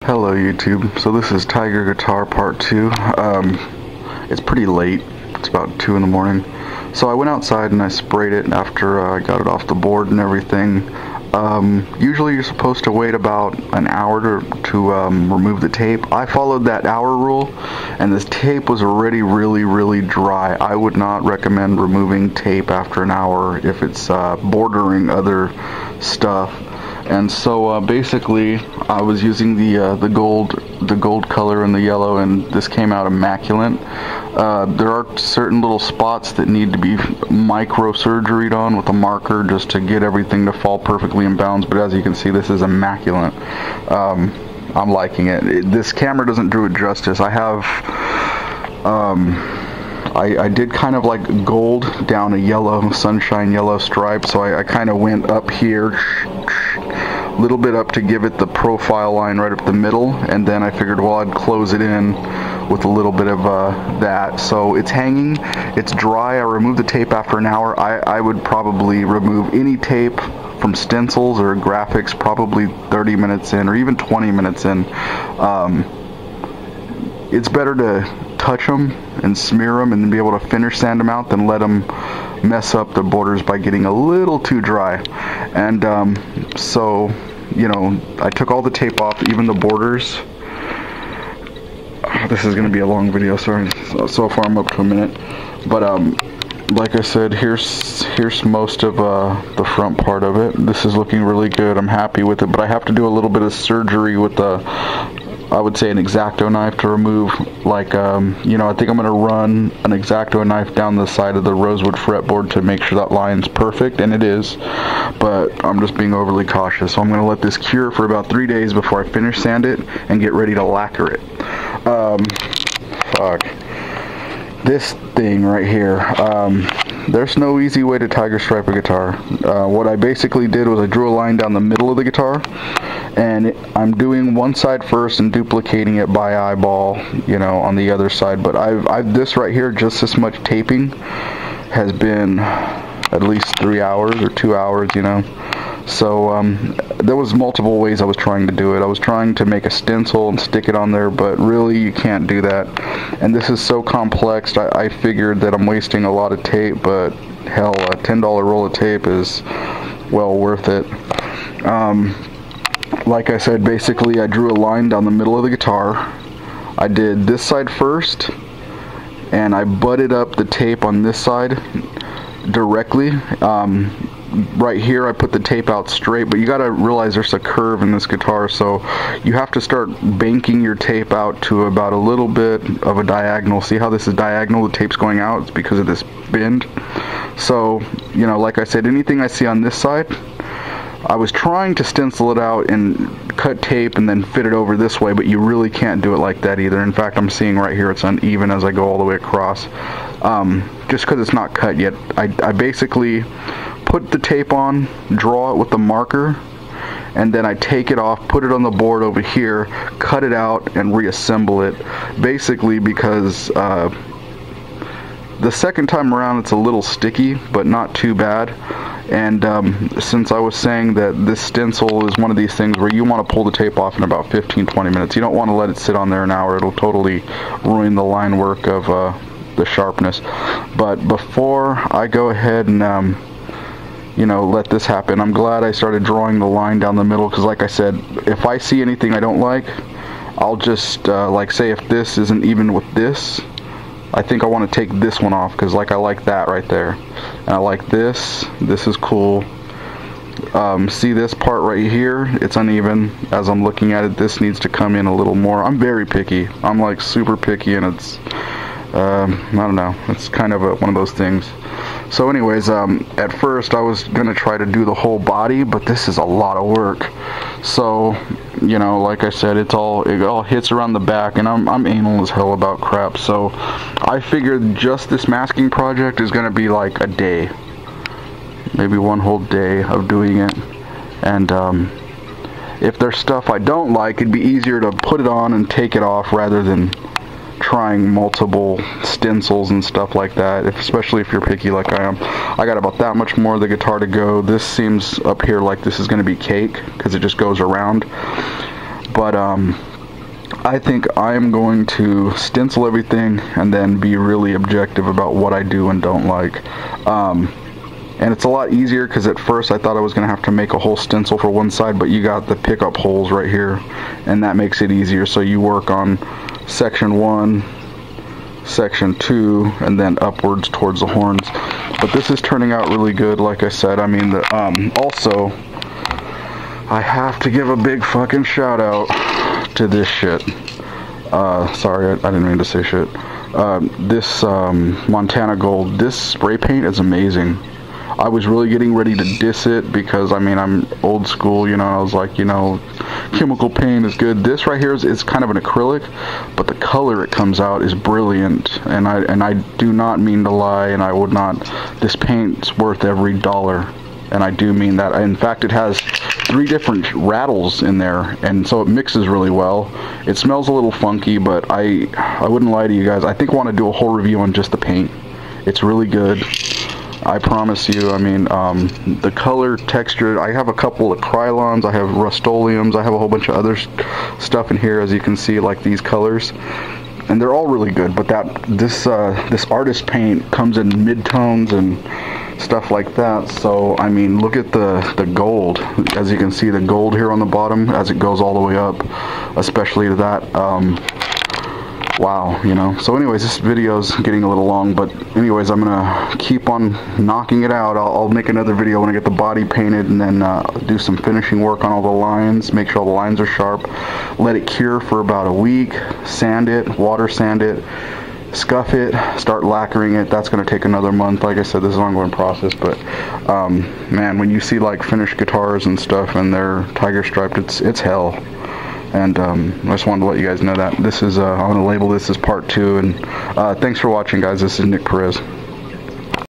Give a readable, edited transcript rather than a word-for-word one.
Hello YouTube, so this is Tiger Guitar Part 2. It's pretty late, it's about 2 in the morning. So I went outside and I sprayed it after I got it off the board and everything. Usually you're supposed to wait about an hour to remove the tape. I followed that hour rule and this tape was already really dry. I would not recommend removing tape after an hour if it's bordering other stuff. And so basically I was using the gold color and the yellow, and this came out immaculate. There are certain little spots that need to be micro-surgeried on with a marker just to get everything to fall perfectly in bounds, but as you can see, this is immaculate. I'm liking it. This camera doesn't do it justice. I have I did kind of like gold down a yellow, sunshine yellow stripe, so I kind of went up here, a little bit up to give it the profile line right up the middle, and then I figured, well, I'd close it in with a little bit of that. So it's hanging, it's dry. I removed the tape after an hour. I would probably remove any tape from stencils or graphics probably 30 minutes in or even 20 minutes in. It's better to touch them and smear them and then be able to finish sand them out than let them mess up the borders by getting a little too dry. And so, you know, I took all the tape off, even the borders. This is going to be a long video, sorry. So far I'm up to a minute. But like I said, here's most of the front part of it. This is looking really good. I'm happy with it, but I have to do a little bit of surgery with I would say an X-Acto knife to remove, like, you know, I think I'm going to run an X-Acto knife down the side of the rosewood fretboard to make sure that line's perfect, and it is, but I'm just being overly cautious. So I'm going to let this cure for about 3 days before I finish sand it and get ready to lacquer it. This thing right here, there's no easy way to tiger stripe a guitar. What I basically did was I drew a line down the middle of the guitar, and I'm doing one side first and duplicating it by eyeball, you know, on the other side. But this right here, just this much taping, has been at least 3 hours or 2 hours, you know. So there was multiple ways I was trying to do it. I was trying to make a stencil and stick it on there, but really you can't do that. And this is so complex, I figured that I'm wasting a lot of tape, but hell, a $10 roll of tape is well worth it. Like I said, basically I drew a line down the middle of the guitar. I did this side first, and I butted up the tape on this side directly. Right here I put the tape out straight, but you gotta realize there's a curve in this guitar, so you have to start banking your tape out to about a little bit of a diagonal. See how this is diagonal, the tape's going out? It's because of this bend. So, you know, like I said, anything I see on this side, I was trying to stencil it out and cut tape and then fit it over this way, but you really can't do it like that either. In fact, I'm seeing right here it's uneven as I go all the way across, just because it's not cut yet. I basically put the tape on, draw it with the marker, and then I take it off, put it on the board over here, cut it out, and reassemble it. Basically because the second time around it's a little sticky, but not too bad. And since I was saying that this stencil is one of these things where you want to pull the tape off in about 15-20 minutes. You don't want to let it sit on there an hour. It'll totally ruin the line work of the sharpness. But before I go ahead and you know, let this happen, I'm glad I started drawing the line down the middle, because like I said, if I see anything I don't like, I'll just like, say if this isn't even with this, I think I want to take this one off, because like I like that right there, and I like this is cool. See this part right here, it's uneven. As I'm looking at it, this needs to come in a little more. I'm very picky, I'm like super picky, and it's I don't know, it's kind of one of those things. So anyways, at first I was gonna try to do the whole body, but this is a lot of work. So, you know, like I said, it all hits around the back, and I'm anal as hell about crap. So I figured just this masking project is gonna be like a day, maybe one whole day of doing it. And if there's stuff I don't like, it'd be easier to put it on and take it off rather than trying multiple stencils and stuff like that, especially if you're picky like I am. I got about that much more of the guitar to go. This seems up here like this is going to be cake because it just goes around. But I think I'm going to stencil everything and then be really objective about what I do and don't like. And it's a lot easier because at first I thought I was going to have to make a whole stencil for one side, but you got the pickup holes right here, and that makes it easier. So you work on section 1, section 2, and then upwards towards the horns. But this is turning out really good, like I said. I mean, also, I have to give a big fucking shout out to this shit. Sorry, I didn't mean to say shit. This Montana Gold, this spray paint is amazing. I was really getting ready to diss it because, I mean, I'm old school, you know. I was like, you know, chemical paint is good. This right here is kind of an acrylic, but the color it comes out is brilliant. And I do not mean to lie, and I would not. This paint's worth every dollar, and I do mean that. In fact, it has 3 different rattles in there, and so it mixes really well. It smells a little funky, but I wouldn't lie to you guys. I think I want to do a whole review on just the paint. It's really good. I promise you. I mean, the color, texture, I have a couple of Krylons, I have Rust-Oleums, I have a whole bunch of other stuff in here, as you can see, like these colors, and they're all really good. But this artist paint comes in mid-tones and stuff like that. So I mean, look at the gold. As you can see, the gold here on the bottom as it goes all the way up, especially to that. Wow, you know. So anyways, this video's getting a little long, but anyways, I'm gonna keep on knocking it out. I'll make another video when I get the body painted, and then do some finishing work on all the lines, make sure all the lines are sharp, let it cure for about a week, sand it, water sand it, scuff it, start lacquering it. That's going to take another month. Like I said, this is an ongoing process, but man, when you see like finished guitars and stuff and they're tiger striped, it's hell. And I just wanted to let you guys know that this is I'm going to label this as part 2, and thanks for watching, guys. This is Nick Perez.